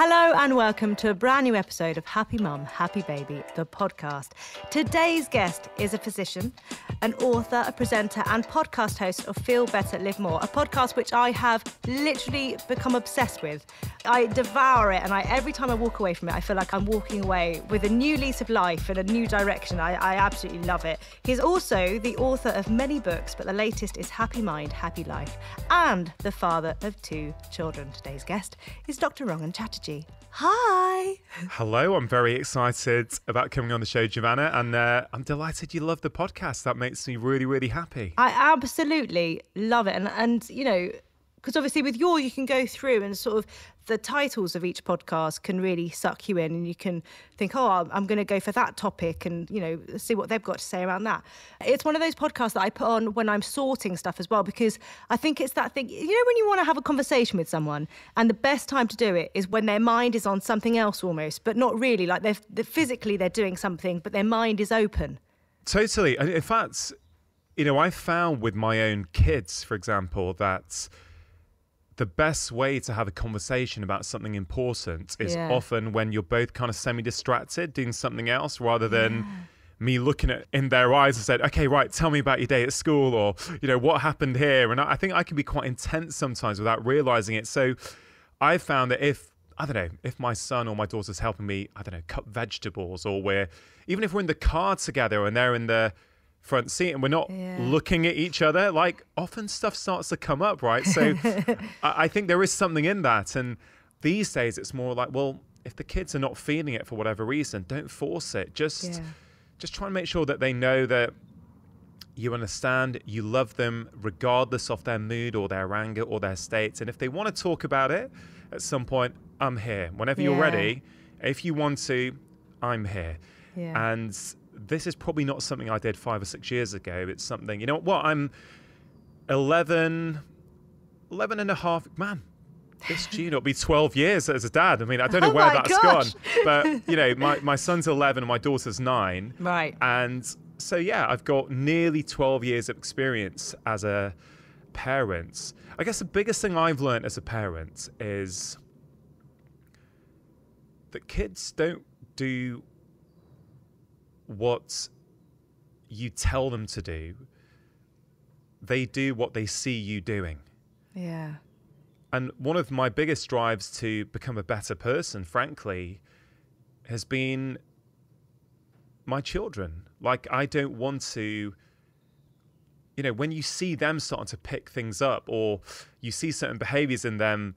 Hello and welcome to a brand new episode of Happy Mum, Happy Baby, the podcast. Today's guest is a physician, an author, a presenter and podcast host of Feel Better, Live More, a podcast which I have literally become obsessed with. I devour it and every time I walk away from it, I feel like I'm walking away with a new lease of life and a new direction. I absolutely love it. He's also the author of many books, but the latest is Happy Mind, Happy Life, and the father of 2 children. Today's guest is Dr. Rangan Chatterjee. Hi. Hello, I'm very excited about coming on the show, Giovanna, and I'm delighted you love the podcast. That makes me really, really happy. I absolutely love it. And you know, because obviously with you can go through and sort of the titles of each podcast can really suck you in and you can think, oh, I'm going to go for that topic and, you know, see what they've got to say around that. It's one of those podcasts that I put on when I'm sorting stuff as well, because I think it's that thing, you know, when you want to have a conversation with someone and the best time to do it is when their mind is on something else almost, but not really, like they're physically they're doing something, but their mind is open. Totally. In fact, you know, I found with my own kids, for example, that the best way to have a conversation about something important is often when you're both kind of semi-distracted doing something else rather than me looking in their eyes and said, okay, right, tell me about your day at school or, you know, what happened here. And I think I can be quite intense sometimes without realizing it. So I found that if my son or my daughter's helping me, cut vegetables, or even if we're in the car together and they're in the front seat and we're not looking at each other, like often stuff starts to come up, right? So I think there is something in that. And these days it's more like, well, if the kids are not feeling it for whatever reason, don't force it. Just try and make sure that they know that you understand, you love them regardless of their mood or their anger or their states. And if they want to talk about it at some point, I'm here. Whenever you're ready, if you want to, I'm here. And this is probably not something I did 5 or 6 years ago. It's something, you know what, I'm 11 and a half, man, this June will be 12 years as a dad. I mean, I don't know where that's gone, but you know, my son's 11 and my daughter's 9. Right. And so, yeah, I've got nearly 12 years of experience as a parent. I guess the biggest thing I've learned as a parent is that kids don't do what you tell them to do. They do what they see you doing. Yeah. And one of my biggest drives to become a better person, frankly, has been my children. Like, I don't want to, you know, when you see them starting to pick things up or you see certain behaviors in them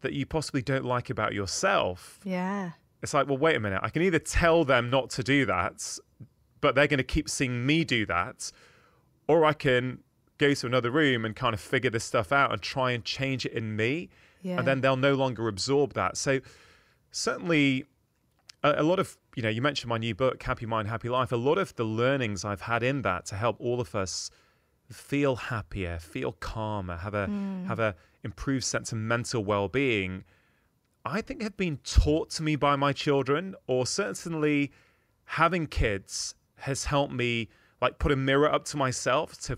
that you possibly don't like about yourself. Yeah. It's like, well, wait a minute. I can either tell them not to do that, but they're going to keep seeing me do that, or I can go to another room and kind of figure this stuff out and try and change it in me, and then they'll no longer absorb that. So certainly a lot of, you know, you mentioned my new book, Happy Mind, Happy Life. A lot of the learnings I've had in that to help all of us feel happier, feel calmer, have a improved sense of mental well-being, I think have been taught to me by my children, or certainly having kids has helped me like put a mirror up to myself to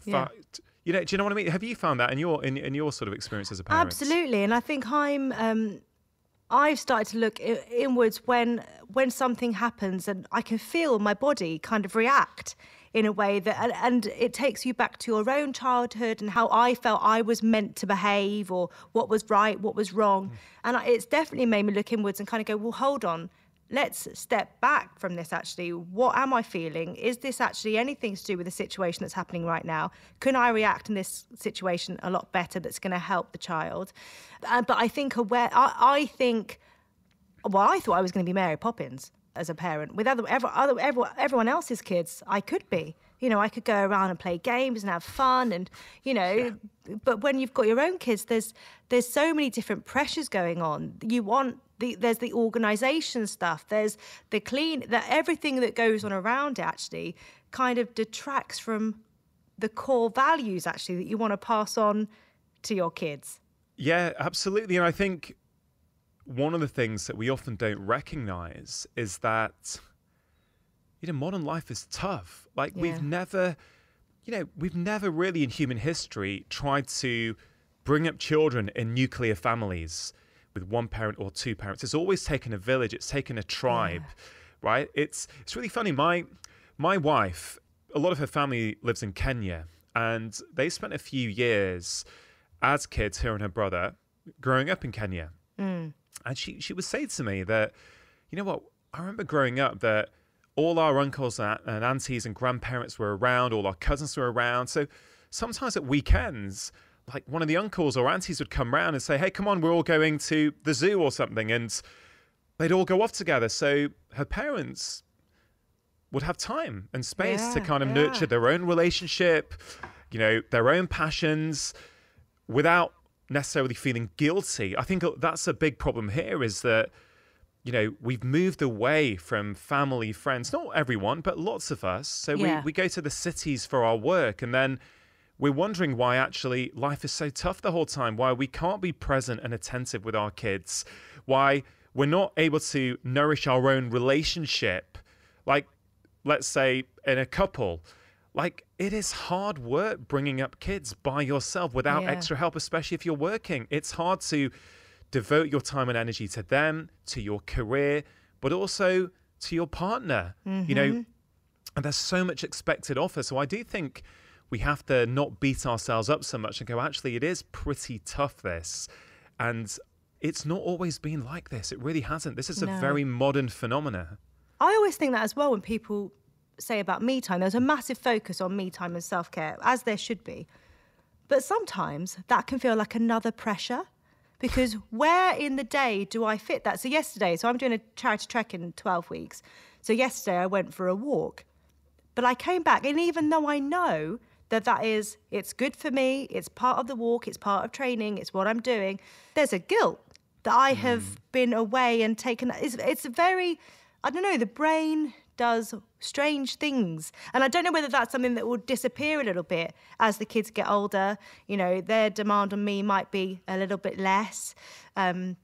you know, do you know what I mean? Have you found that in your sort of experience as a parent? Absolutely. And I think I've started to look inwards when something happens and I can feel my body kind of react in a way that, and it takes you back to your own childhood and how I felt I was meant to behave or what was right, what was wrong. And it's definitely made me look inwards and kind of go, well, hold on, let's step back from this actually. What am I feeling? Is this actually anything to do with the situation that's happening right now? Can I react in this situation a lot better that's going to help the child? But I think I thought I was going to be Mary Poppins as a parent. With everyone else's kids, I could be. You know, I could go around and play games and have fun and, you know, but when you've got your own kids, there's so many different pressures going on. There's the organisation stuff, there's everything that goes on around it actually kind of detracts from the core values actually that you want to pass on to your kids. Yeah, absolutely. And I think one of the things that we often don't recognize is that, you know, modern life is tough. Like we've never really in human history tried to bring up children in nuclear families with one parent or two parents. It's always taken a village. It's taken a tribe, right? It's really funny. My wife, a lot of her family lives in Kenya, and they spent a few years as kids, her and her brother, growing up in Kenya. And she would say to me that, you know what, I remember growing up that all our uncles and aunties and grandparents were around, all our cousins were around. So sometimes at weekends, like one of the uncles or aunties would come round and say, hey, come on, we're all going to the zoo or something. And they'd all go off together. So her parents would have time and space to kind of nurture their own relationship, you know, their own passions without necessarily feeling guilty. I think that's a big problem here, is that, you know, we've moved away from family, friends, not everyone, but lots of us. So we go to the cities for our work, and then we're wondering why actually life is so tough the whole time, why we can't be present and attentive with our kids, why we're not able to nourish our own relationship. Like, let's say in a couple, like, it is hard work bringing up kids by yourself without extra help, especially if you're working. It's hard to devote your time and energy to them, to your career, but also to your partner, you know, and there's so much expected of us. So I do think we have to not beat ourselves up so much and go, actually, it is pretty tough, this. And it's not always been like this. It really hasn't. This is a very modern phenomena. I always think that as well when people say about me time. There's a massive focus on me time and self-care, as there should be. But sometimes that can feel like another pressure, because where in the day do I fit that? So I'm doing a charity trek in 12 weeks. So yesterday I went for a walk, but I came back, and even though I know it's good for me, it's part of the walk, it's part of training, it's what I'm doing, there's a guilt that I have been away and taken. It's very, I don't know, the brain does strange things. And I don't know whether that's something that will disappear a little bit as the kids get older. You know, their demand on me might be a little bit less. I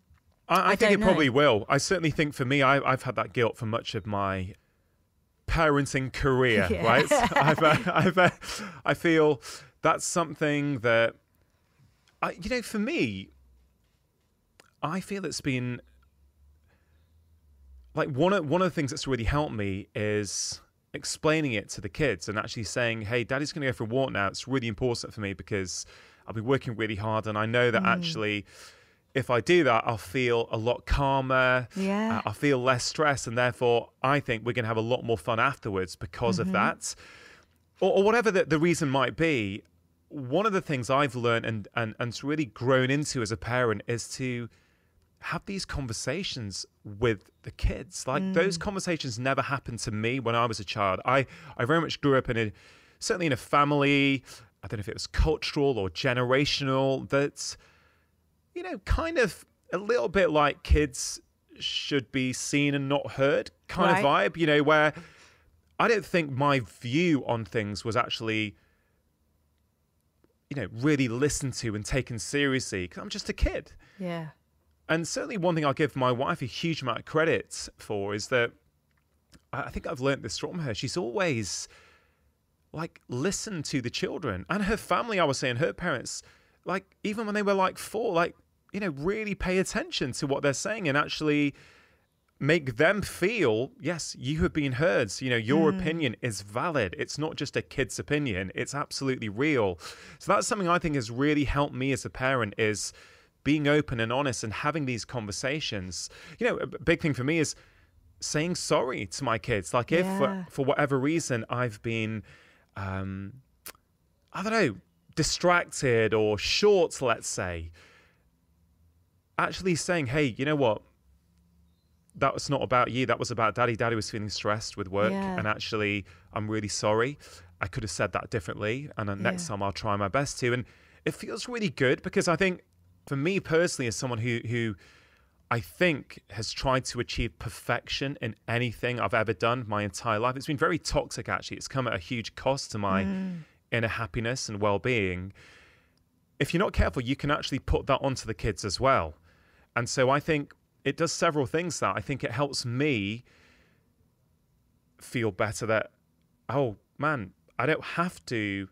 think it probably will. I certainly think for me, I've had that guilt for much of my parenting career, right? I feel that's something that, for me, I feel it's been, like, one of the things that's really helped me is explaining it to the kids and actually saying, hey, Daddy's going to go for a walk now. It's really important for me because I'll be working really hard, and I know that actually if I do that, I'll feel a lot calmer. I'll feel less stress, and therefore I think we're going to have a lot more fun afterwards because of that. Or whatever the reason might be. One of the things I've learned and really grown into as a parent is to have these conversations with the kids. Like, those conversations never happened to me when I was a child. I very much grew up certainly in a family, I don't know if it was cultural or generational, that, you know, kind of a little bit like kids should be seen and not heard kind of vibe, you know, where I don't think my view on things was actually, you know, really listened to and taken seriously because I'm just a kid. Yeah. And certainly one thing I'll give my wife a huge amount of credit for is that I think I've learned this from her. She's always, like, listened to the children and her family. I was saying her parents, like, even when they were like 4, like, you know, really pay attention to what they're saying and actually make them feel, yes, you have been heard. So, you know, your opinion is valid. It's not just a kid's opinion. It's absolutely real. So that's something I think has really helped me as a parent, is being open and honest and having these conversations. You know, a big thing for me is saying sorry to my kids. Like, if for whatever reason I've been, I don't know, distracted or short, let's say, actually saying, hey, you know what? That was not about you. That was about Daddy. Daddy was feeling stressed with work. And actually, I'm really sorry. I could have said that differently. And then next time I'll try my best to. And it feels really good because I think, for me personally, as someone who I think has tried to achieve perfection in anything I've ever done my entire life, it's been very toxic, actually. It's come at a huge cost to my inner happiness and well-being. If you're not careful, you can actually put that onto the kids as well. And so I think it does several things. That I think it helps me feel better that, oh man, I don't have to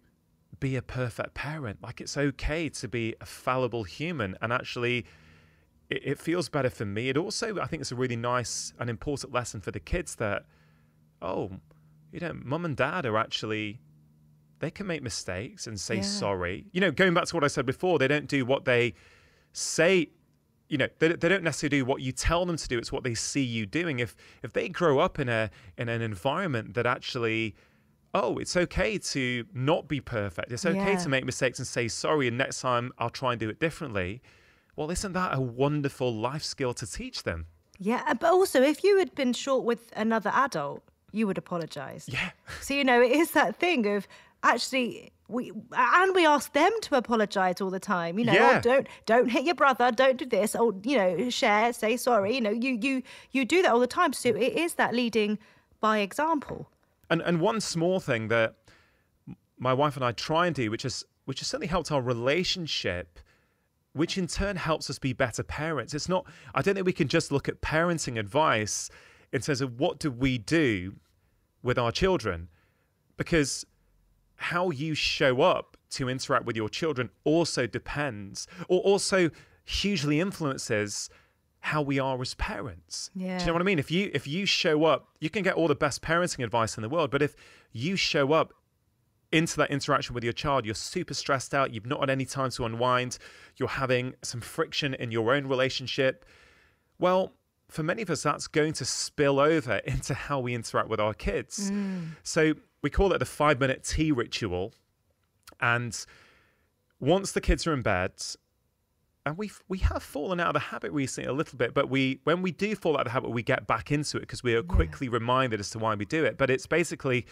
be a perfect parent. Like, it's okay to be a fallible human. And actually, it feels better for me. It also, I think it's a really nice and important lesson for the kids that, oh, you know, mum and dad are actually, they can make mistakes and say sorry. You know, going back to what I said before, they don't do what they say, you know, they don't necessarily do what you tell them to do. It's what they see you doing. If they grow up in an environment that actually, oh, it's okay to not be perfect. It's okay to make mistakes and say sorry, and next time I'll try and do it differently. Well, isn't that a wonderful life skill to teach them? Yeah, but also if you had been short with another adult, you would apologise. Yeah. So, you know, it is that thing of actually we ask them to apologise all the time. You know, oh, don't hit your brother, don't do this, or, you know, share, say sorry. You know, you do that all the time. So it is that leading by example. And one small thing that my wife and I try and do, which has certainly helped our relationship, which in turn helps us be better parents. It's not, I don't think we can just look at parenting advice in terms of what do we do with our children, because how you show up to interact with your children also depends, or also hugely influences how we are as parents. Yeah. Do you know what I mean? If you show up, you can get all the best parenting advice in the world, but if you show up into that interaction with your child, you're super stressed out, you've not had any time to unwind, you're having some friction in your own relationship, well, for many of us, that's going to spill over into how we interact with our kids. So we call it the 5-minute tea ritual. And once the kids are in bed, and we have fallen out of the habit recently a little bit, but when we do fall out of the habit, we get back into it because we are quickly reminded as to why we do it. But it's basically,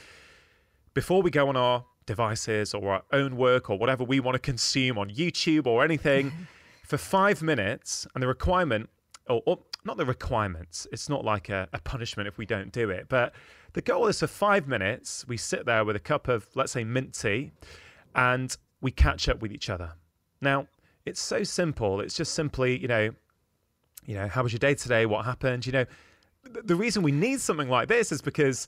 before we go on our devices or our own work or whatever we want to consume on YouTube or anything, for 5 minutes, and the requirement, or not the requirements, it's not like a punishment if we don't do it, but the goal is for 5 minutes, we sit there with a cup of, let's say, mint tea, and we catch up with each other. Now, it's so simple. It's just simply, you know, how was your day today? What happened? You know, the reason we need something like this is because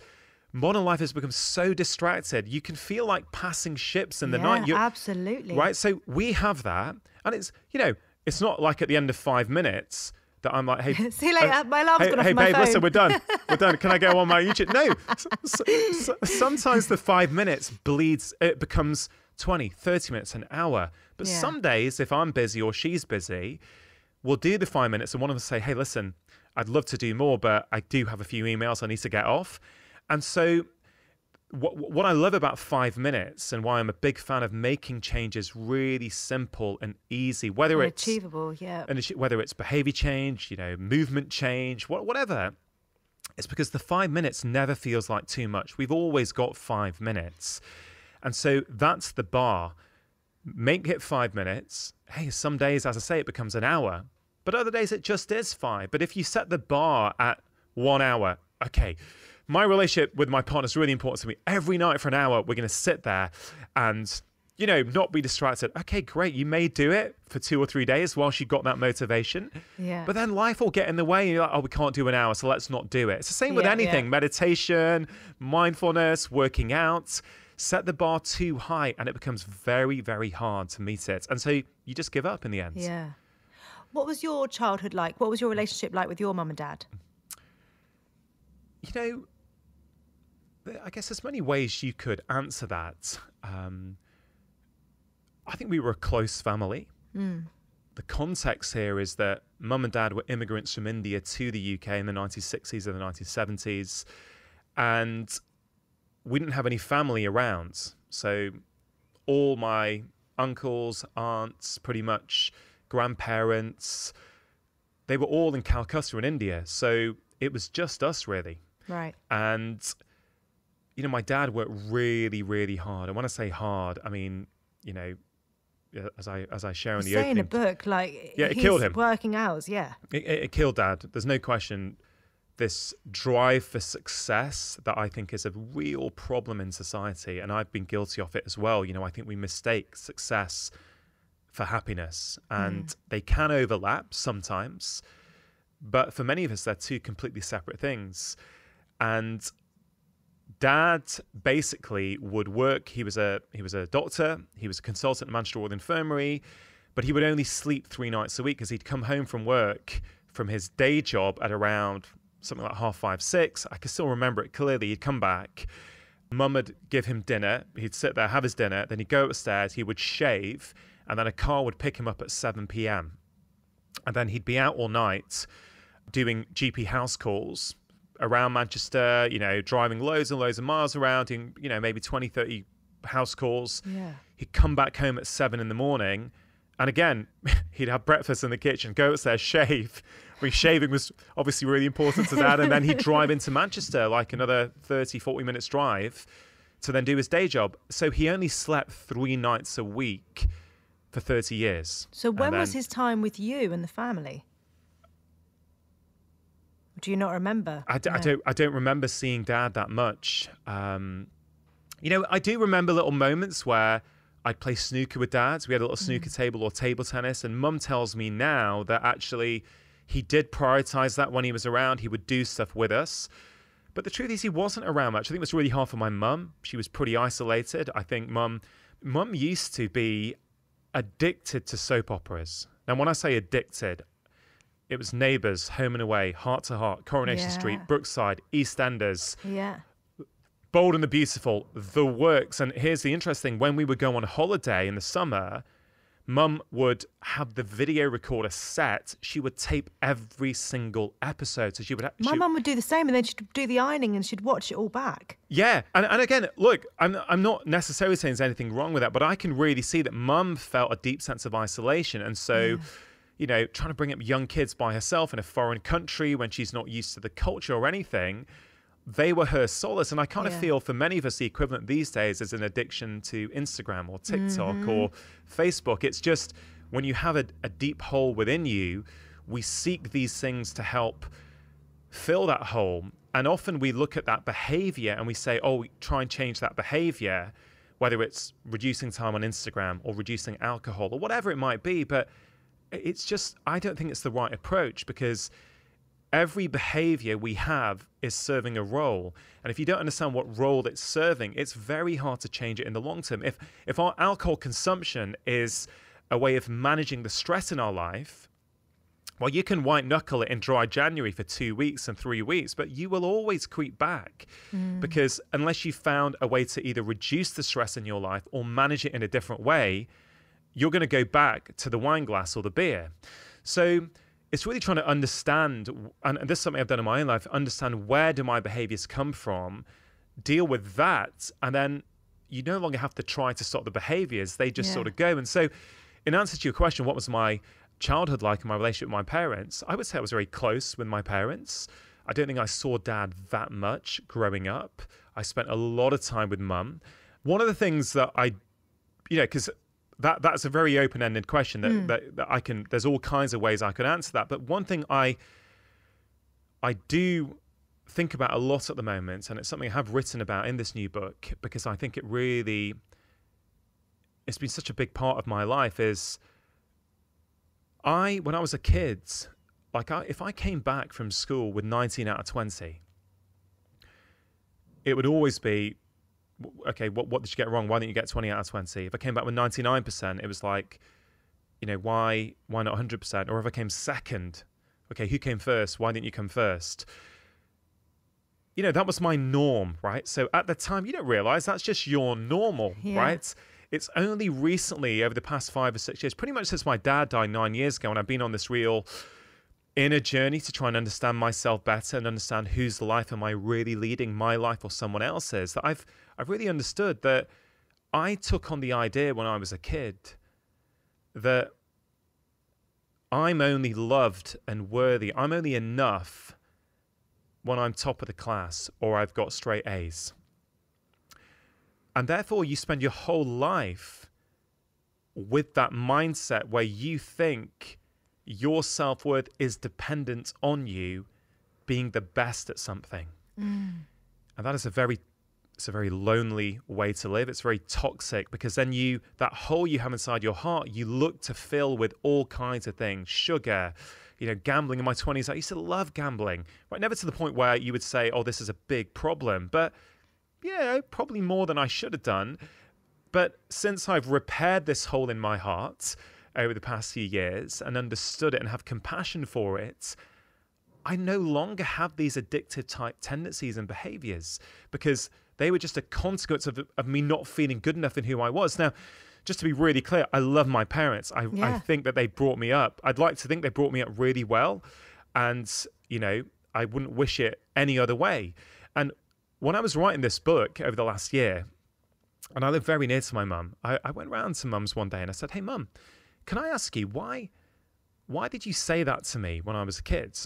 modern life has become so distracted. You can feel like passing ships in the night. Absolutely. Right? So we have that. And it's, you know, it's not like at the end of 5 minutes that I'm like, hey, see you later. My alarm's gone off hey, my babe, phone. listen, we're done. We're done. Can I go on my YouTube? No. Sometimes the 5 minutes bleeds, it becomes 20, 30 minutes, an hour. But some days, if I'm busy or she's busy, we'll do the 5 minutes and one of us say, hey, listen, I'd love to do more, but I do have a few emails I need to get off. And so what I love about 5 minutes and why I'm a big fan of making changes really simple and easy, whether it's achievable, and whether it's behavior change, you know, movement change, whatever, it's because the 5 minutes never feels like too much. We've always got 5 minutes. And so that's the bar. Make it 5 minutes. Hey, some days, as I say, it becomes an hour, but other days it just is 5. But if you set the bar at 1 hour, okay, my relationship with my partner is really important to me. Every night for an hour, we're going to sit there and, you know, not be distracted. Okay, great. You may do it for 2 or 3 days whilst you've got that motivation. Yeah. But then life will get in the way. And you're like, oh, we can't do an hour, so let's not do it. It's the same with anything. Meditation, mindfulness, working out. Set the bar too high and it becomes very, very hard to meet it. And so you just give up in the end. Yeah. What was your childhood like? What was your relationship like with your mum and dad? You know, I guess there's many ways you could answer that. I think we were a close family. The context here is that mum and dad were immigrants from India to the UK in the 1960s and the 1970s. And we didn't have any family around. So all my uncles, aunts, pretty much grandparents, they were all in Calcutta in India. So it was just us, really. Right. And, you know, my dad worked really, really hard. And when I say hard, I mean, you know, as I share in the opening. Say in a book, like, it killed him. Working hours, It killed Dad. There's no question. This drive for success that I think is a real problem in society, and I've been guilty of it as well. You know, I think we mistake success for happiness, and they can overlap sometimes, but for many of us, they're two completely separate things. And Dad basically would work. He was a doctor. He was a consultant at Manchester Royal Infirmary, but he would only sleep 3 nights a week because he'd come home from work from his day job at around something like 5:30, 6. I can still remember it clearly. He'd come back. Mum would give him dinner. He'd sit there, have his dinner. Then he'd go upstairs. He would shave. And then a car would pick him up at 7 p.m. And then he'd be out all night doing GP house calls around Manchester, driving loads and loads of miles around, doing, maybe 20, 30 house calls. Yeah. He'd come back home at 7 in the morning. And again, he'd have breakfast in the kitchen, go upstairs, shave. Shaving was obviously really important to Dad. And then he'd drive into Manchester, like another 30, 40 minutes drive, to then do his day job. So he only slept 3 nights a week for 30 years. So when was his time with you and the family? Do you not remember? I don't remember seeing Dad that much. I do remember little moments where I'd play snooker with Dad. We had a little snooker table or table tennis, and Mum tells me now that actually he did prioritize that when he was around. He would do stuff with us. But the truth is he wasn't around much. I think it was really hard for my mum. She was pretty isolated. I think mum used to be addicted to soap operas. Now, when I say addicted, it was Neighbours, Home and Away, Heart to Heart, Coronation Street, Brookside, EastEnders, Bold and the Beautiful, the works. And here's the interesting, when we would go on holiday in the summer, Mum would have the video recorder set. She would tape every single episode. So my mum would do the same, and then she'd do the ironing and she'd watch it all back. Yeah. And again, look, I'm not necessarily saying there's anything wrong with that, but I can really see that Mum felt a deep sense of isolation. And so, trying to bring up young kids by herself in a foreign country when she's not used to the culture or anything, they were her solace. And I kind of feel for many of us, the equivalent these days is an addiction to Instagram or TikTok or Facebook. It's just when you have a deep hole within you, we seek these things to help fill that hole. And often we look at that behavior and we say, oh, try and change that behavior, whether it's reducing time on Instagram or reducing alcohol or whatever it might be. But it's just, I don't think it's the right approach, because every behavior we have is serving a role. And if you don't understand what role it's serving, it's very hard to change it in the long term. If our alcohol consumption is a way of managing the stress in our life, well, you can white knuckle it in dry January for 2 weeks and 3 weeks, but you will always creep back because unless you found a way to either reduce the stress in your life or manage it in a different way, you're going to go back to the wine glass or the beer. So it's really trying to understand, and this is something I've done in my own life, understand where do my behaviors come from, deal with that, and then you no longer have to try to stop the behaviors. They just sort of go. And so in answer to your question, what was my childhood like in my relationship with my parents? I would say I was very close with my parents. I don't think I saw Dad that much growing up. I spent a lot of time with Mum. One of the things that because that's a very open-ended question that I can, there's all kinds of ways I could answer that. But one thing I do think about a lot at the moment, and it's something I have written about in this new book, because I think it's been such a big part of my life, is when I was a kid, if I came back from school with 19 out of 20, it would always be, okay, what did you get wrong? Why didn't you get 20 out of 20? If I came back with 99%, it was like, why not 100%? Or if I came second, okay, who came first? Why didn't you come first? That was my norm, right? So at the time, you don't realize that's just your normal, right? It's only recently, over the past 5 or 6 years, pretty much since my dad died 9 years ago, and I've been on this real inner journey to try and understand myself better and understand whose life am I really leading, my life or someone else's, that I've really understood that I took on the idea when I was a kid that I'm only loved and worthy, I'm only enough when I'm top of the class or I've got straight A's. And therefore you spend your whole life with that mindset where you think your self-worth is dependent on you being the best at something. And that is a very lonely way to live. It's very toxic, because then that hole you have inside your heart, you look to fill with all kinds of things. Sugar, gambling in my 20s. I used to love gambling, right? Never to the point where you would say, oh, this is a big problem. But probably more than I should have done. But since I've repaired this hole in my heart, over the past few years and understood it and have compassion for it, I no longer have these addictive type tendencies and behaviors because they were just a consequence of me not feeling good enough in who I was. Now, just to be really clear, I love my parents. I think that they brought me up. I'd like to think they brought me up really well. And, you know, I wouldn't wish it any other way. And when I was writing this book over the last year, and I live very near to my mum, I went round to mum's one day and I said, hey, mum, can I ask you, why did you say that to me when I was a kid?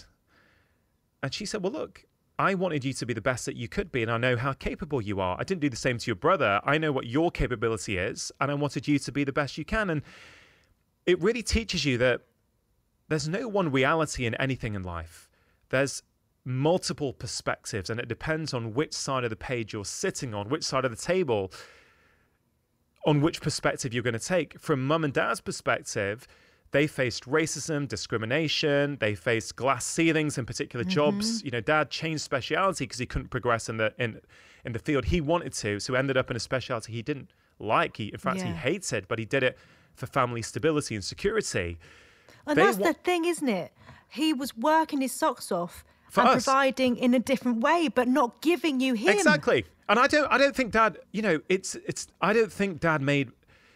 And she said, well, look, I wanted you to be the best that you could be, and I know how capable you are. I didn't do the same to your brother. I know what your capability is, and I wanted you to be the best you can. And it really teaches you that there's no one reality in anything in life. There's multiple perspectives, and it depends on which side of the page you're sitting on, which side of the table, on which perspective you're going to take. From mum and dad's perspective, they faced racism, discrimination. They faced glass ceilings in particular jobs. You know, dad changed speciality because he couldn't progress in the field he wanted to. So he ended up in a speciality he didn't like. In fact, he hated, but he did it for family stability and security. And that's the thing, isn't it? He was working his socks off for and us, providing in a different way, but not giving you him. Exactly. And I don't think dad, you know, I don't think dad made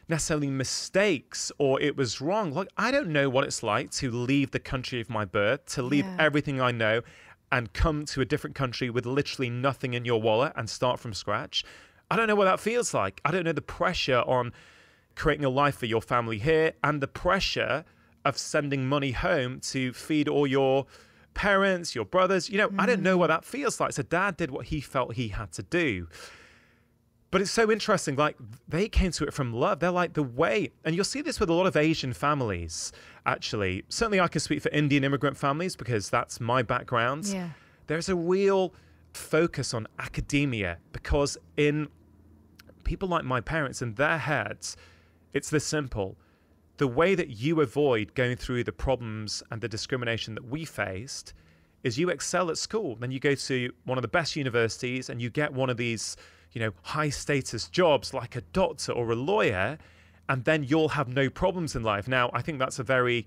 necessarily mistakes or it was wrong. Like, I don't know what it's like to leave the country of my birth, to leave everything I know and come to a different country with literally nothing in your wallet and start from scratch. I don't know what that feels like. I don't know the pressure on creating a life for your family here and the pressure of sending money home to feed all your parents, your brothers. You know, I don't know what that feels like. So dad did what he felt he had to do. But it's so interesting, like, they came to it from love. They're like the way, and you'll see this with a lot of Asian families, actually. Certainly I can speak for Indian immigrant families because that's my background. Yeah. There's a real focus on academia because in people like my parents, in their heads, it's this simple. The way that you avoid going through the problems and the discrimination that we faced is you excel at school. Then you go to one of the best universities and you get one of these, you know, high status jobs like a doctor or a lawyer, and then you'll have no problems in life. Now, I think that's a very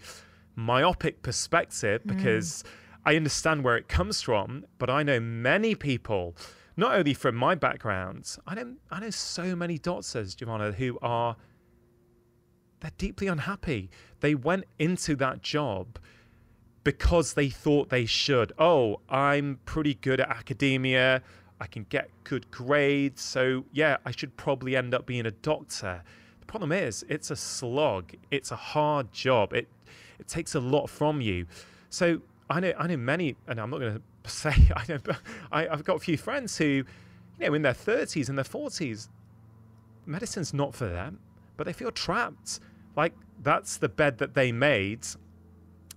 myopic perspective because I understand where it comes from, but I know many people, not only from my background, I know so many doctors, Giovanna, they're deeply unhappy. They went into that job because they thought they should. Oh, I'm pretty good at academia. I can get good grades. So yeah, I should probably end up being a doctor. The problem is it's a slog. It's a hard job. It takes a lot from you. So I know many, and I'm not going to say, I've got a few friends who, you know, in their 30s and their 40s, medicine's not for them, but they feel trapped. Like, that's the bed that they made.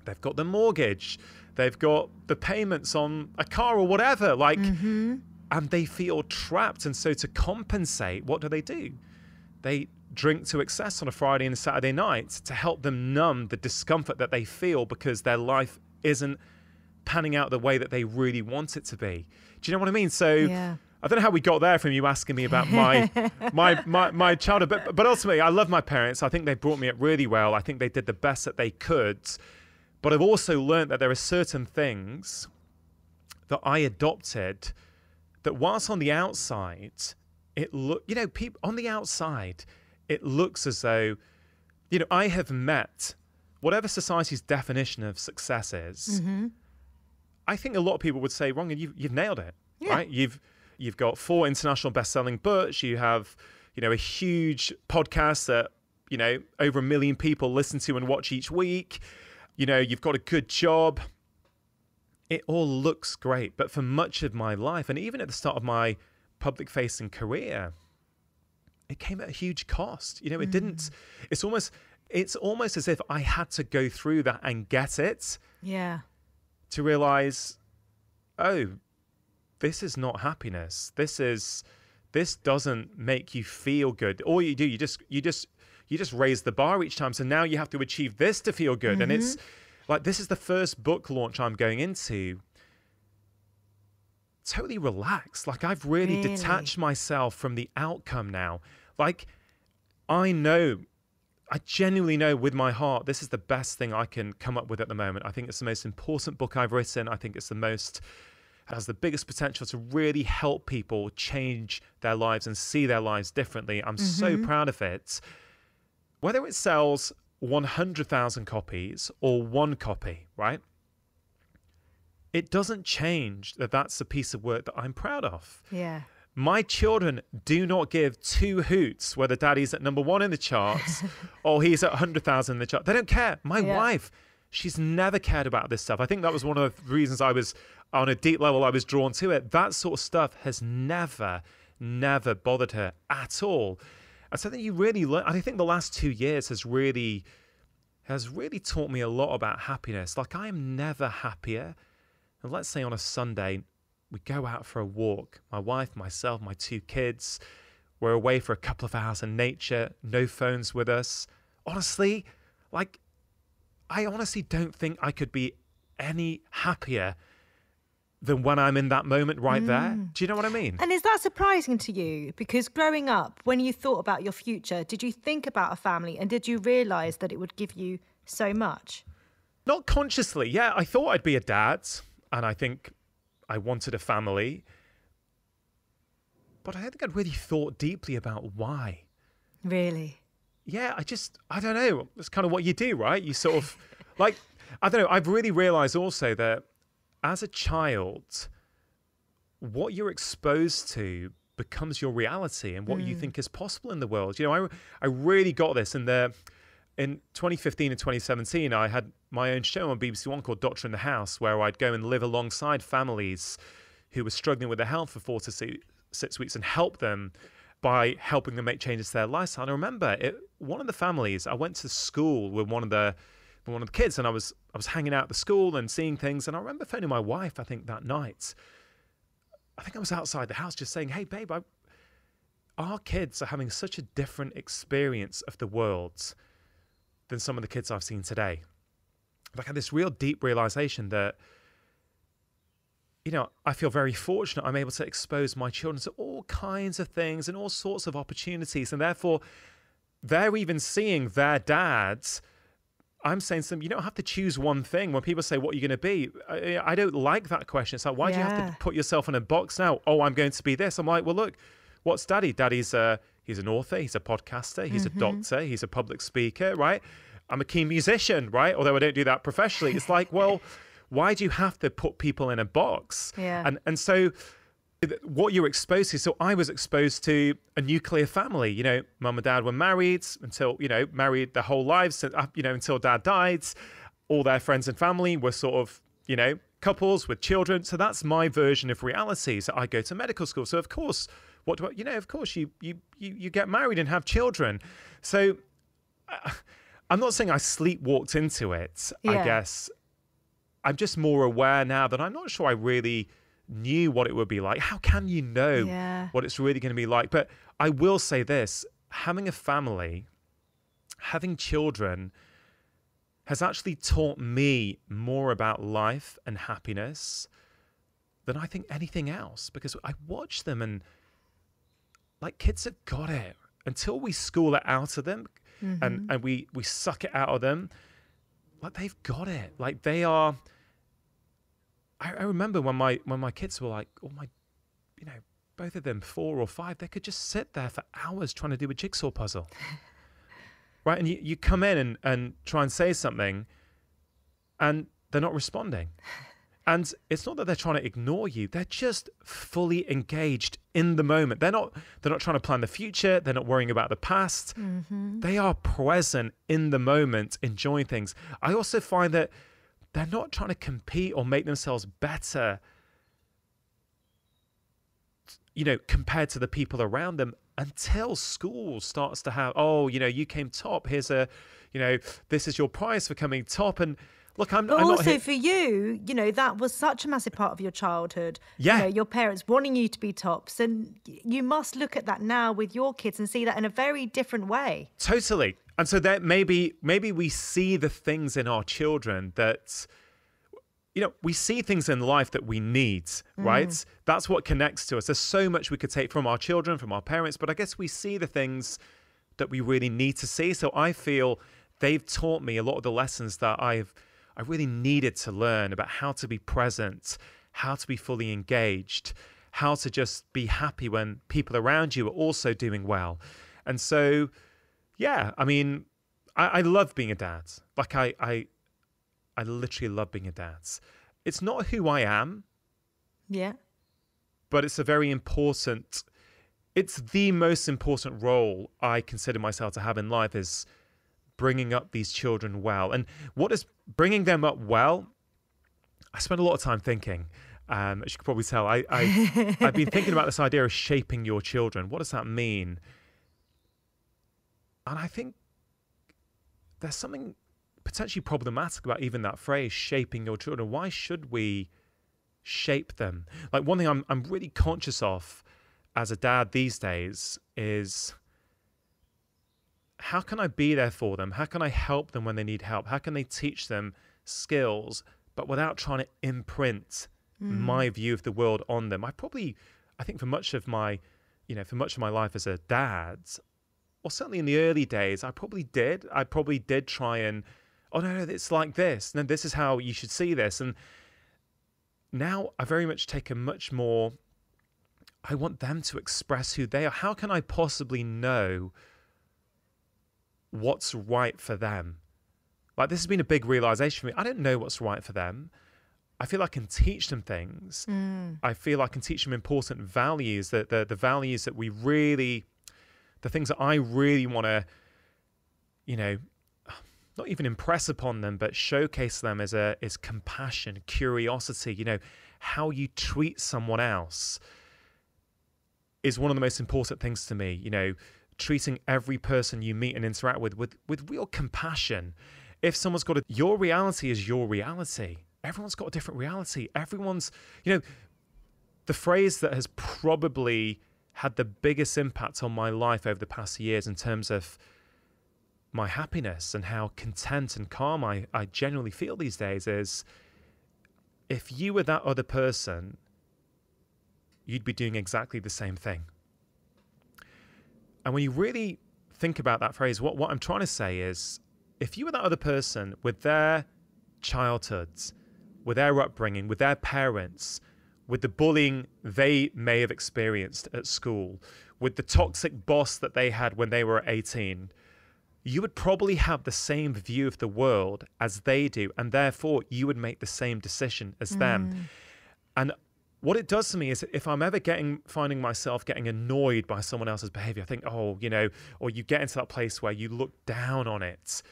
They've got the mortgage. They've got the payments on a car or whatever. Like, and they feel trapped. And so to compensate, what do? They drink to excess on a Friday and a Saturday night to help them numb the discomfort that they feel because their life isn't panning out the way that they really want it to be. Do you know what I mean? So I don't know how we got there from you asking me about my childhood, but ultimately I love my parents. I think they brought me up really well. I think they did the best that they could. But I've also learned that there are certain things that I adopted that whilst on the outside, on the outside, it looks as though, you know, I have met whatever society's definition of success is. I think a lot of people would say, Rangan, you've nailed it, right? You've got 4 international best-selling books. You have, you know, a huge podcast that, you know, over 1 million people listen to and watch each week. You know, you've got a good job. It all looks great. But for much of my life, and even at the start of my public-facing career, it came at a huge cost. You know, it didn't. It's almost as if I had to go through that and get it. Yeah. To realize, oh, this is not happiness. This doesn't make you feel good. All you do, you just raise the bar each time. So now you have to achieve this to feel good. And it's like, this is the first book launch I'm going into. Totally relaxed. Like, I've really detached myself from the outcome now. Like, I know I genuinely know with my heart, this is the best thing I can come up with at the moment. I think it's the most important book I've written. I think it's has the biggest potential to really help people change their lives and see their lives differently. I'm so proud of it. Whether it sells 100,000 copies or one copy, right? It doesn't change that that's a piece of work that I'm proud of. Yeah. My children do not give two hoots whether daddy's at number 1 in the charts or he's at 100,000 in the chart. They don't care. My wife, she's never cared about this stuff. I think that was one of the reasons I was, on a deep level, I was drawn to it. That sort of stuff has never bothered her at all. And so I think you really learn. I think the last 2 years has really taught me a lot about happiness. Like, I am never happier. And let's say on a Sunday, we go out for a walk. My wife, myself, my 2 kids. We're away for a couple of hours in nature. No phones with us. Honestly, like, I honestly don't think I could be any happier than when I'm in that moment right there. Do you know what I mean? And is that surprising to you? Because growing up, when you thought about your future, did you think about a family and did you realise that it would give you so much? Not consciously. Yeah, I thought I'd be a dad, and I think I wanted a family. But I don't think I'd really thought deeply about why. Really? Yeah, I don't know. It's kind of what you do, right? You sort of, like, I don't know. I've really realised also that as a child, what you're exposed to becomes your reality and what you think is possible in the world. You know, I really got this in 2015 and 2017. I had my own show on BBC One called Doctor in the House, where I'd go and live alongside families who were struggling with their health for 4 to 6 weeks and help them by helping them make changes to their lifestyle. And I remember one of the families, I went to school with one of the kids, and I was hanging out at the school and seeing things. And I remember phoning my wife, I think that night. I think I was outside the house just saying, hey, babe, our kids are having such a different experience of the world than some of the kids I've seen today. Like, I had this real deep realization that, you know, I feel very fortunate I'm able to expose my children to all kinds of things and all sorts of opportunities. And therefore, they're even seeing their dads. I'm saying to them, you don't have to choose one thing. When people say, what are you going to be? I don't like that question. It's like, why do you have to put yourself in a box now? Oh, I'm going to be this. I'm like, well, look, what's daddy? Daddy's he's an author. He's a podcaster. He's a doctor. He's a public speaker, right? I'm a keen musician, right? Although I don't do that professionally. It's like, well, why do you have to put people in a box? Yeah. And so what you're exposed to. So I was exposed to a nuclear family. You know, mum and dad were married until, you know, married their whole lives, you know, until dad died. All their friends and family were sort of, you know, couples with children. So that's my version of reality. So I go to medical school. So of course, of course you get married and have children. So I'm not saying I sleepwalked into it. Yeah. I guess I'm just more aware now that I'm not sure I really knew what it would be like. How can you know what it's really going to be like? But I will say this, having a family, having children has actually taught me more about life and happiness than I think anything else, because I watch them and, like, kids have got it until we school it out of them and we suck it out of them. Like, they've got it. Like, they are. I remember when my kids were like, you know, both of them 4 or 5, they could just sit there for hours trying to do a jigsaw puzzle. Right? And you come in and try and say something and they're not responding. And it's not that they're trying to ignore you. They're just fully engaged in the moment. They're not trying to plan the future. They're not worrying about the past. They are present in the moment, enjoying things. I also find that they're not trying to compete or make themselves better, you know, compared to the people around them until school starts to have, oh, you know, you came top. Here's you know, this is your prize for coming top. And look, I'm also not here. For you, you know, that was such a massive part of your childhood. Yeah. You know, your parents wanting you to be tops. And you must look at that now with your kids and see that in a very different way. Totally. And so that maybe we see the things in our children that, you know, we see things in life that we need, right? That's what connects to us. There's so much we could take from our children, from our parents, but I guess we see the things that we really need to see. So I feel they've taught me a lot of the lessons that I really needed to learn about how to be present, how to be fully engaged, how to just be happy when people around you are also doing well. And so, yeah, I mean, I love being a dad. Like I literally love being a dad. It's not who I am. Yeah. But it's it's the most important role I consider myself to have in life, is bringing up these children well. And what is bringing them up well? I spend a lot of time thinking. As you can probably tell, I've been thinking about this idea of shaping your children. What does that mean? And I think there's something potentially problematic about even that phrase, shaping your children. Why should we shape them? Like, one thing I'm really conscious of as a dad these days is, how can I be there for them? How can I help them when they need help? How can they teach them skills, but without trying to imprint my view of the world on them? I think for much of my life as a dad, or certainly in the early days, I probably did try and, oh no, it's like this. No, this is how you should see this. And now I very much take a much more, I want them to express who they are. How can I possibly know what's right for them? Like, this has been a big realization for me. I don't know what's right for them. I feel I can teach them things. I feel I can teach them important values, the values that the things that I really want to, not even impress upon them, but showcase them is compassion, curiosity. How you treat someone else is one of the most important things to me. Treating every person you meet and interact with real compassion. If someone's got your reality is your reality. Everyone's got a different reality. The phrase that has probably had the biggest impact on my life over the past years in terms of my happiness and how content and calm I genuinely feel these days is, if you were that other person, you'd be doing exactly the same thing. And when you really think about that phrase, what I'm trying to say is, if you were that other person with their childhoods, with their upbringing, with their parents, with the bullying they may have experienced at school, with the toxic boss that they had when they were 18, you would probably have the same view of the world as they do, and therefore you would make the same decision as them. And what it does to me is, if I'm ever finding myself getting annoyed by someone else's behavior, I think, or you get into that place where you look down on it.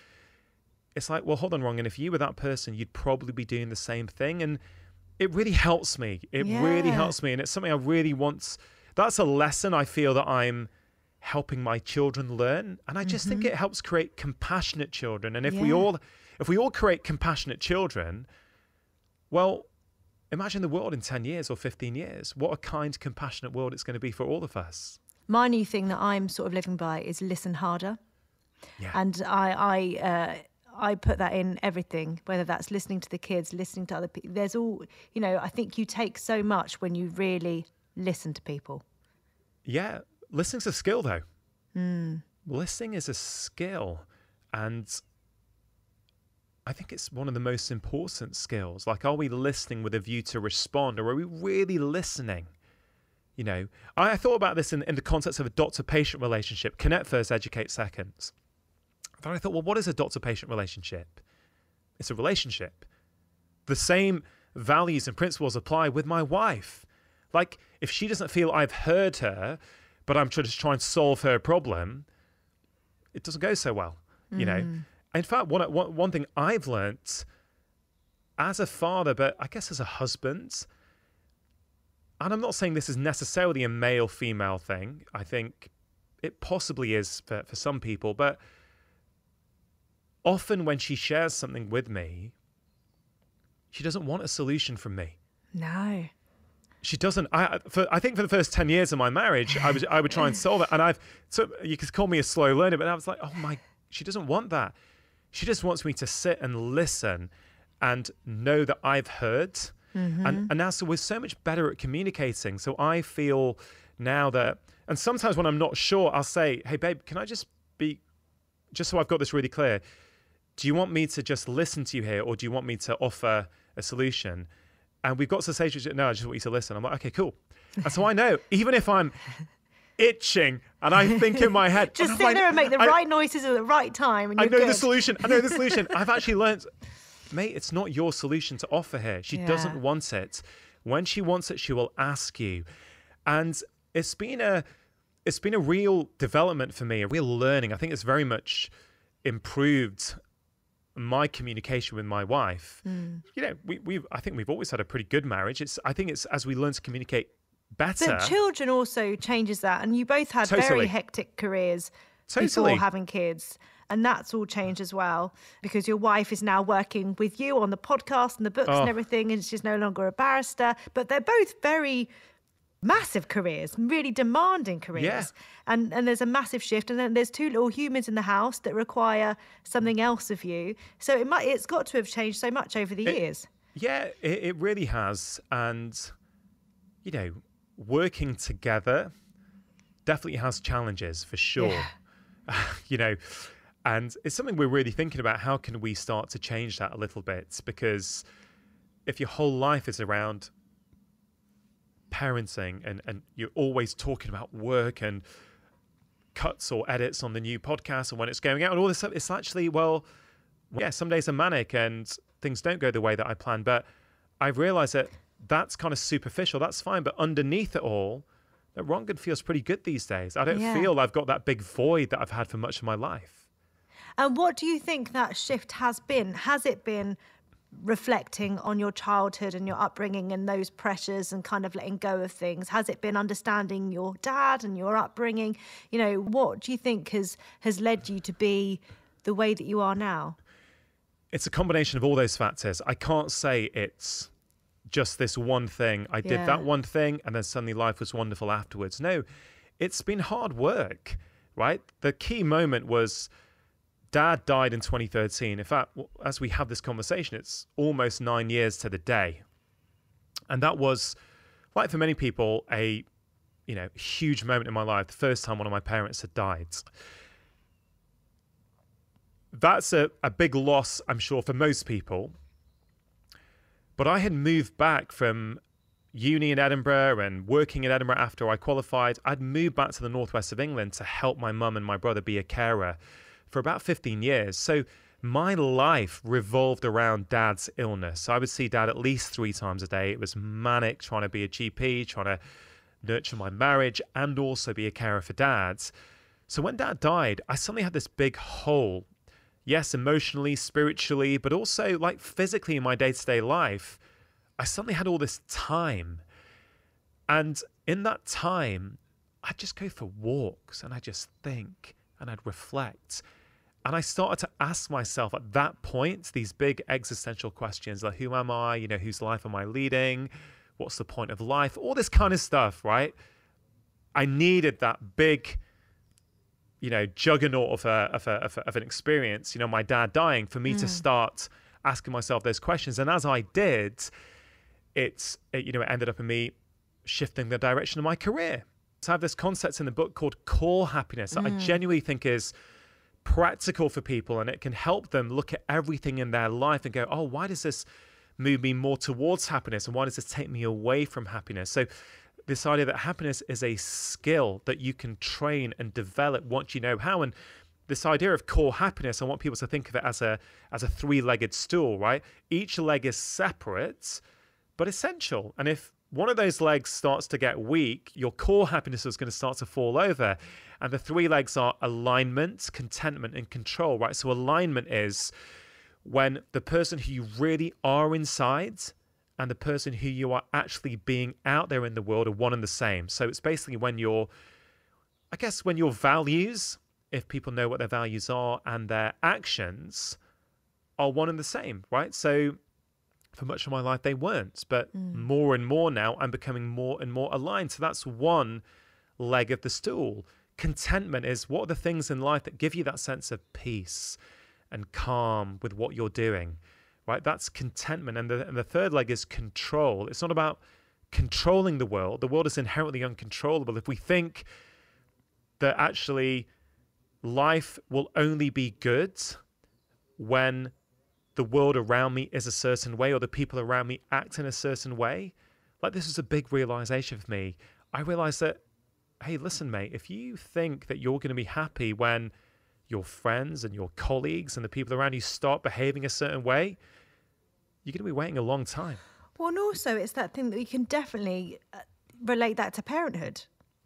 It's like, well, hold on, Rangan, if you were that person, you'd probably be doing the same thing. And it really helps me. It really helps me. And it's something I really want. That's a lesson I feel that I'm helping my children learn. And I just think it helps create compassionate children. And if we all create compassionate children, well, imagine the world in 10 years or 15 years. What a kind, compassionate world it's going to be for all of us. My new thing that I'm sort of living by is listen harder. Yeah. And I put that in everything, whether that's listening to the kids, listening to other people. There's all, I think you take so much when you really listen to people. Yeah. Listening's a skill, though. Listening is a skill. And I think it's one of the most important skills. Like, are we listening with a view to respond, or are we really listening? I thought about this in the context of a doctor-patient relationship. Connect first, educate second. Then I thought, well, what is a doctor-patient relationship? It's a relationship. The same values and principles apply with my wife. Like, if she doesn't feel I've heard her, but I'm just trying to solve her problem, it doesn't go so well, In fact, one thing I've learnt as a father, but I guess as a husband, and I'm not saying this is necessarily a male-female thing. I think it possibly is for some people, but often when she shares something with me, she doesn't want a solution from me. No. She doesn't. I think for the first 10 years of my marriage, I would try and solve it. And you could call me a slow learner, but I was like, she doesn't want that. She just wants me to sit and listen and know that I've heard. And now, so we're so much better at communicating. So I feel now that, and sometimes when I'm not sure, I'll say, hey, babe, can I just just so I've got this really clear, do you want me to just listen to you here, or do you want me to offer a solution? And we've got to say, no, I just want you to listen. I'm like, okay, cool. And so I know, even if I'm itching and I think in my head, just sit there and make the right noises at the right time. And I know the solution. I've actually learned, mate, it's not your solution to offer here. She doesn't want it. When she wants it, she will ask you. And it's been a real development for me, a real learning. I think it's very much improved my communication with my wife. You know, I think we've always had a pretty good marriage. I think it's as we learn to communicate better. But children also changes that, and you both had very hectic careers before having kids, and that's all changed as well, because your wife is now working with you on the podcast and the books and everything, and she's no longer a barrister. But they're both very massive careers, really demanding careers, and there's a massive shift, and then there's two little humans in the house that require something else of you. So it's got to have changed so much over the years. Yeah, it really has. And you know, working together definitely has challenges for sure. You know, and it's something we're really thinking about. How can we start to change that a little bit? Because if your whole life is around parenting and you're always talking about work and cuts or edits on the new podcast and when it's going out and all this stuff, it's actually, some days are manic and things don't go the way that I planned. But I've realized that that's kind of superficial. That's fine. But underneath it all, that Rangan feels pretty good these days. I don't feel I've got that big void that I've had for much of my life. And what do you think that shift has been? Has it been reflecting on your childhood and your upbringing and those pressures and kind of letting go of things? Has it been understanding your dad and your upbringing? You know, what do you think has led you to be the way that you are now? It's a combination of all those factors. I can't say it's just this one thing. I did that one thing and then suddenly life was wonderful afterwards. No, it's been hard work, right? The key moment was Dad died in 2013. In fact, as we have this conversation, it's almost 9 years to the day. And that was, like for many people, a huge moment in my life. The first time one of my parents had died. That's a big loss, I'm sure, for most people. But I had moved back from uni in Edinburgh and working in Edinburgh after I qualified. I'd moved back to the northwest of England to help my mum and my brother be a carer for about 15 years. So my life revolved around Dad's illness. I would see Dad at least 3 times a day. It was manic, trying to be a GP, trying to nurture my marriage and also be a carer for Dad. So when Dad died, I suddenly had this big hole. Yes, emotionally, spiritually, but also like physically in my day-to-day life. I suddenly had all this time. And in that time, I'd just go for walks and I'd just think and I'd reflect. And I started to ask myself at that point these big existential questions like, who am I? You know, whose life am I leading? What's the point of life? All this kind of stuff, right? I needed that big, juggernaut of an experience, my dad dying, for me to start asking myself those questions. And as I did, it ended up in me shifting the direction of my career. So I have this concept in the book called core happiness that I genuinely think is practical for people, and it can help them look at everything in their life and go, oh, why does this move me more towards happiness? And why does this take me away from happiness? So this idea that happiness is a skill that you can train and develop once you know how. And this idea of core happiness, I want people to think of it as a 3-legged stool, right? Each leg is separate, but essential. And if one of those legs starts to get weak, your core happiness is going to start to fall over. And the 3 legs are alignment, contentment, and control, right? So alignment is when the person who you really are inside and the person who you are actually being out there in the world are one and the same. So it's basically when your values, if people know what their values are, and their actions are one and the same, right? So for much of my life, they weren't. But more and more now, I'm becoming more and more aligned. So that's one leg of the stool. Contentment is, what are the things in life that give you that sense of peace and calm with what you're doing, right? That's contentment. And the third leg is control. It's not about controlling the world. The world is inherently uncontrollable. If we think that actually life will only be good when the world around me is a certain way or the people around me act in a certain way. Like, this was a big realization for me. I realized that, hey, listen, mate, if you think that you're going to be happy when your friends and your colleagues and the people around you start behaving a certain way, you're going to be waiting a long time. Well, and also it's that thing that we can definitely relate that to parenthood.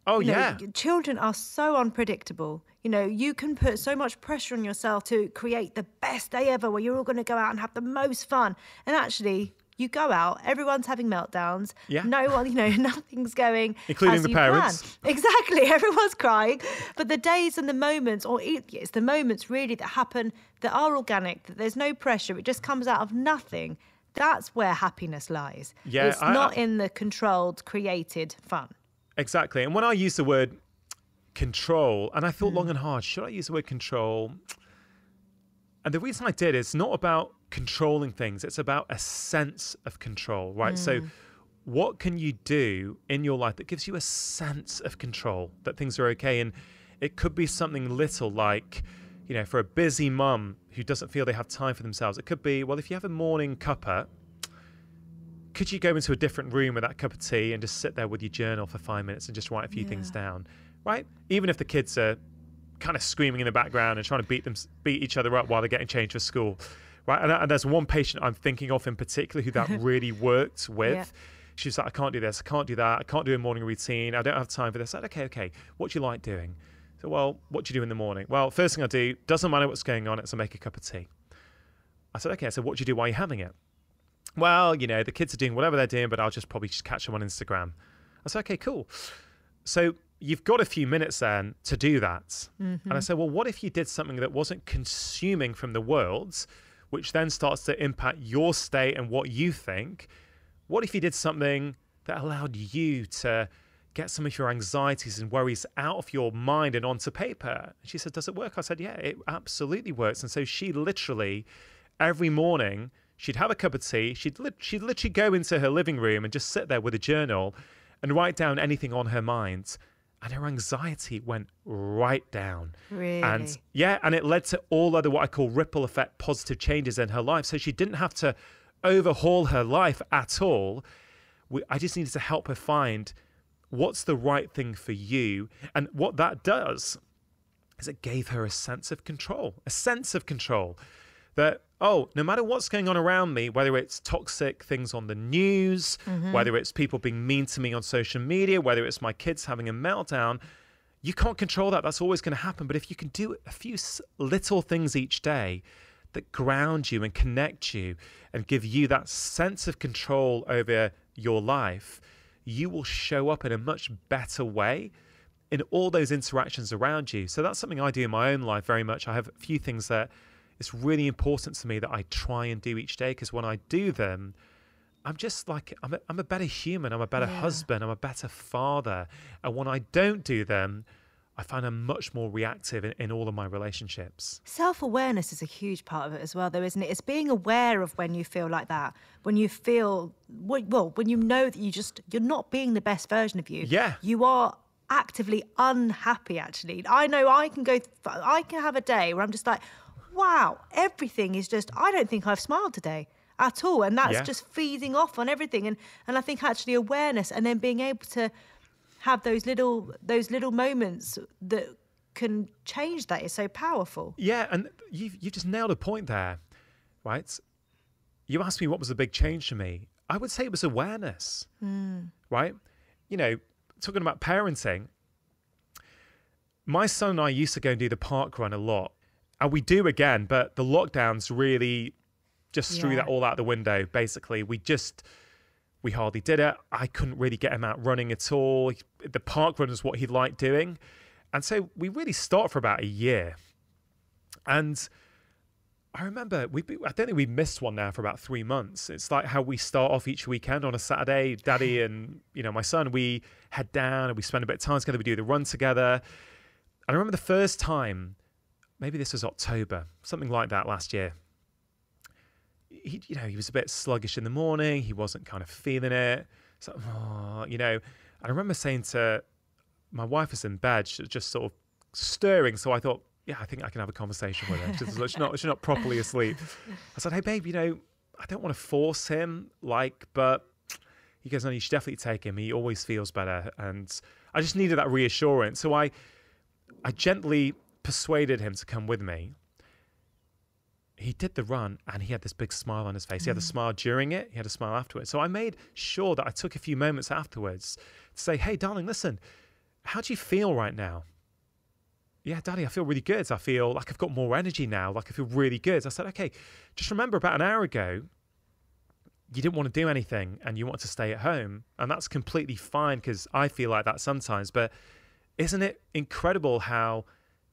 Oh, you know, yeah. Children are so unpredictable. You know, you can put so much pressure on yourself to create the best day ever where you're all going to go out and have the most fun. And actually, you go out, everyone's having meltdowns. Yeah. No one, nothing's going including as the you parents. plan. Exactly. Everyone's crying. But the days and the moments, or it's the moments really that happen that are organic, that there's no pressure. It just comes out of nothing. That's where happiness lies. Yeah, it's not in the controlled, created fun. Exactly. And when I use the word control, and I thought long and hard, should I use the word control? And the reason I did is not about controlling things. It's about a sense of control, right? So what can you do in your life that gives you a sense of control, that things are okay? And it could be something little like, for a busy mum who doesn't feel they have time for themselves, it could be, well, if you have a morning cuppa, could you go into a different room with that cup of tea and just sit there with your journal for 5 minutes and just write a few things down, right? Even if the kids are kind of screaming in the background and trying to beat each other up while they're getting changed for school, right? And there's one patient I'm thinking of in particular who that really worked with. Yeah. She's like, I can't do this, I can't do that, I can't do a morning routine, I don't have time for this. I said, okay, what do you like doing? So, well, what do you do in the morning? Well, first thing I do, doesn't matter what's going on, it's I make a cup of tea. I said, okay, so what do you do while you're having it? Well, the kids are doing whatever they're doing, but I'll probably catch them on Instagram. I said, okay, cool. So you've got a few minutes then to do that. And I said, well, what if you did something that wasn't consuming from the world, which then starts to impact your state and what you think? What if you did something that allowed you to get some of your anxieties and worries out of your mind and onto paper? And she said, does it work? I said, yeah, it absolutely works. And so she literally, every morning, she'd have a cup of tea. She'd literally go into her living room and just sit there with a journal and write down anything on her mind. And her anxiety went right down. Really? And it led to all other what I call ripple effect positive changes in her life. So she didn't have to overhaul her life at all. I just needed to help her find what's the right thing for you. And what that does is it gave her a sense of control. That, no matter what's going on around me, whether it's toxic things on the news, whether it's people being mean to me on social media, whether it's my kids having a meltdown, you can't control that. That's always going to happen. But if you can do a few little things each day that ground you and connect you and give you that sense of control over your life, you will show up in a much better way in all those interactions around you. So that's something I do in my own life very much. I have a few things that it's really important to me that I try and do each day, because when I do them, I'm just like, I'm a better human, I'm a better husband, I'm a better father. And when I don't do them, I find I'm much more reactive in all of my relationships. Self-awareness is a huge part of it as well, though, isn't it? It's being aware of when you feel like that, when you feel, well, when you know that you're not being the best version of you. Yeah. You are actively unhappy, actually. I know I can have a day where I'm just like, wow, everything is just, I don't think I've smiled today at all. And that's just feeding off on everything. And I think actually awareness and then being able to have those little moments that can change that is so powerful. Yeah, and you just nailed a point there, right? You asked me what was a big change for me. I would say it was awareness, right? Talking about parenting, my son and I used to go and do the park run a lot. And we do again, but the lockdowns really just threw that all out the window, basically. We hardly did it. I couldn't really get him out running at all. The park run was what he liked doing. And so we really stopped for about a year. And I remember, I don't think we missed one now for about 3 months. It's like how we start off each weekend on a Saturday. Daddy and my son, we head down and we spend a bit of time together. We do the run together. And I remember the first time, maybe this was October, something like that last year. He was a bit sluggish in the morning. He wasn't kind of feeling it. So, And I remember saying to my wife was in bed, she was just sort of stirring. So I thought, yeah, I think I can have a conversation with her. She's not properly asleep. I said, hey, babe, I don't want to force him, but he goes, no, you should definitely take him. He always feels better. And I just needed that reassurance. So I gently persuaded him to come with me. He did the run and he had this big smile on his face. He had a smile during it. He had a smile afterwards. So I made sure that I took a few moments afterwards to say, hey, darling, listen, how do you feel right now? Yeah, Daddy, I feel really good. I feel like I've got more energy now. Like I feel really good. I said, okay, just remember about an hour ago, you didn't want to do anything and you want to stay at home. And that's completely fine because I feel like that sometimes. But isn't it incredible how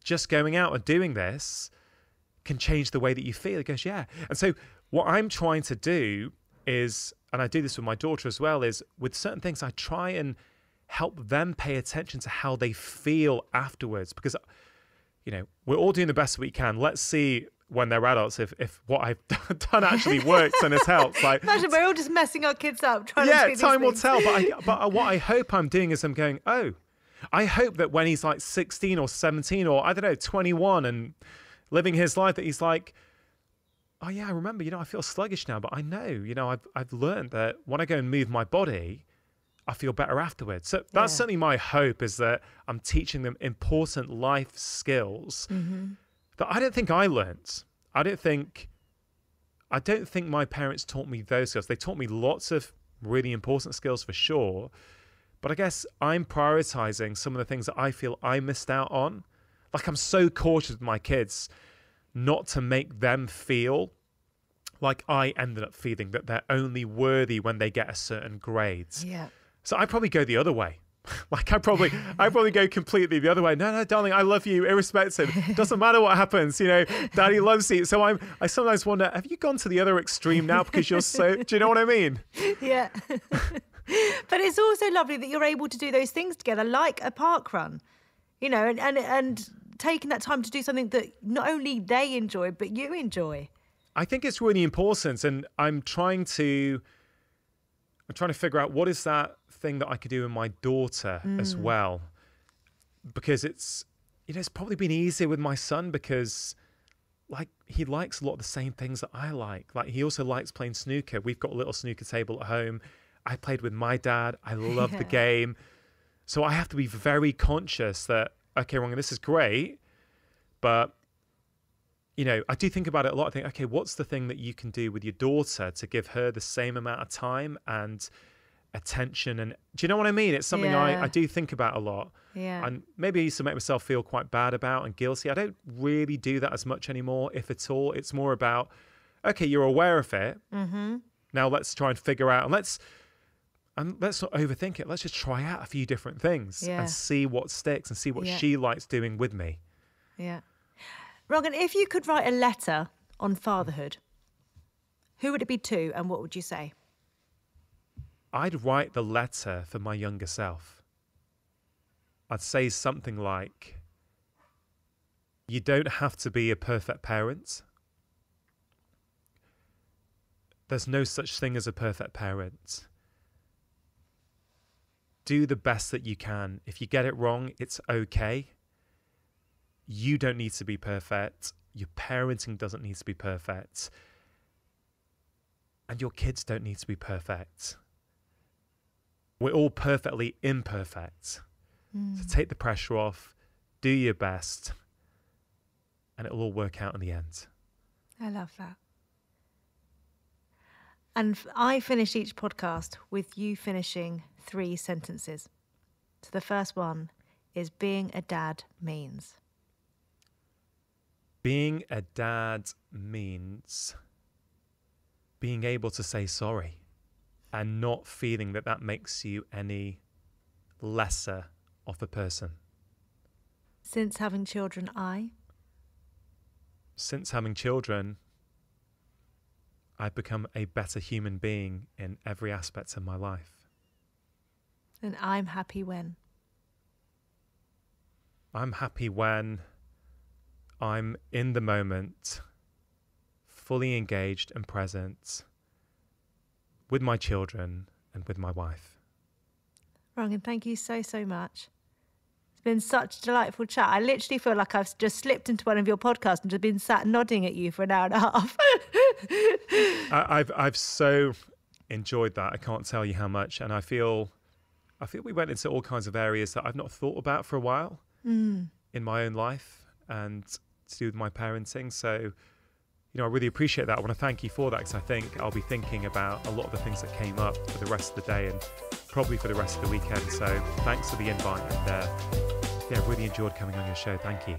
just going out and doing this can change the way that you feel? He goes, yeah. And so what I'm trying to do is, and I do this with my daughter as well, is with certain things, I try and help them pay attention to how they feel afterwards, because we're all doing the best we can. Let's see when they're adults if what I've done actually works and has helped. Like, imagine we're all just messing our kids up trying to do these time will things. tell. But what I hope I'm doing is I'm going, oh, I hope that when he's like 16 or 17 or I don't know 21 and living his life, that he's like, oh yeah, I remember, I feel sluggish now, but I know, I've learned that when I go and move my body, I feel better afterwards. So that's certainly my hope, is that I'm teaching them important life skills that I don't think I learned. I don't think my parents taught me those skills. They taught me lots of really important skills for sure. But I guess I'm prioritizing some of the things that I feel I missed out on. Like I'm so cautious with my kids not to make them feel like I ended up feeling, that they're only worthy when they get a certain grade. Yeah. So I probably go the other way. Like I probably go completely the other way. No, darling, I love you irrespective. Doesn't matter what happens. Daddy loves you. So I sometimes wonder, have you gone to the other extreme now because you're so, do you know what I mean? Yeah. But it's also lovely that you're able to do those things together, like a park run, and taking that time to do something that not only they enjoy, but you enjoy. I think it's really important. And I'm trying to figure out what is that thing that I could do with my daughter as well, because it's probably been easier with my son, because like he likes a lot of the same things that I like. Like he also likes playing snooker. We've got a little snooker table at home. I played with my dad. I love the game. So I have to be very conscious that, okay, Rangan, this is great, but I do think about it a lot. I think, okay, what's the thing that you can do with your daughter to give her the same amount of time and attention? And do you know what I mean? It's something I do think about a lot. Yeah. And maybe I used to make myself feel quite bad about and guilty. I don't really do that as much anymore, if at all. It's more about, okay, you're aware of it. Mm-hmm. Now let's try and figure out, and let's not overthink it. Let's just try out a few different things and see what sticks and see what she likes doing with me. Yeah. Rangan, if you could write a letter on fatherhood, who would it be to and what would you say? I'd write the letter for my younger self. I'd say something like, you don't have to be a perfect parent. There's no such thing as a perfect parent. Do the best that you can. If you get it wrong, it's okay. You don't need to be perfect. Your parenting doesn't need to be perfect. And your kids don't need to be perfect. We're all perfectly imperfect. So take the pressure off, do your best, and it'll all work out in the end. I love that. And I finish each podcast with you finishing 3 sentences. So the first one is, being a dad means. Being a dad means being able to say sorry and not feeling that makes you any lesser of a person. Since having children, Since having children, I've become a better human being in every aspect of my life. And I'm happy when? I'm happy when I'm in the moment, fully engaged and present with my children and with my wife. Rangan, thank you so, so much. It's been such a delightful chat. I literally feel like I've just slipped into one of your podcasts and just been sat nodding at you for an hour and a half. I've so enjoyed that. I can't tell you how much. And I feel we went into all kinds of areas that I've not thought about for a while in my own life and to do with my parenting. So, I really appreciate that. I want to thank you for that, because I think I'll be thinking about a lot of the things that came up for the rest of the day and probably for the rest of the weekend. So thanks for the invite, and really enjoyed coming on your show. Thank you.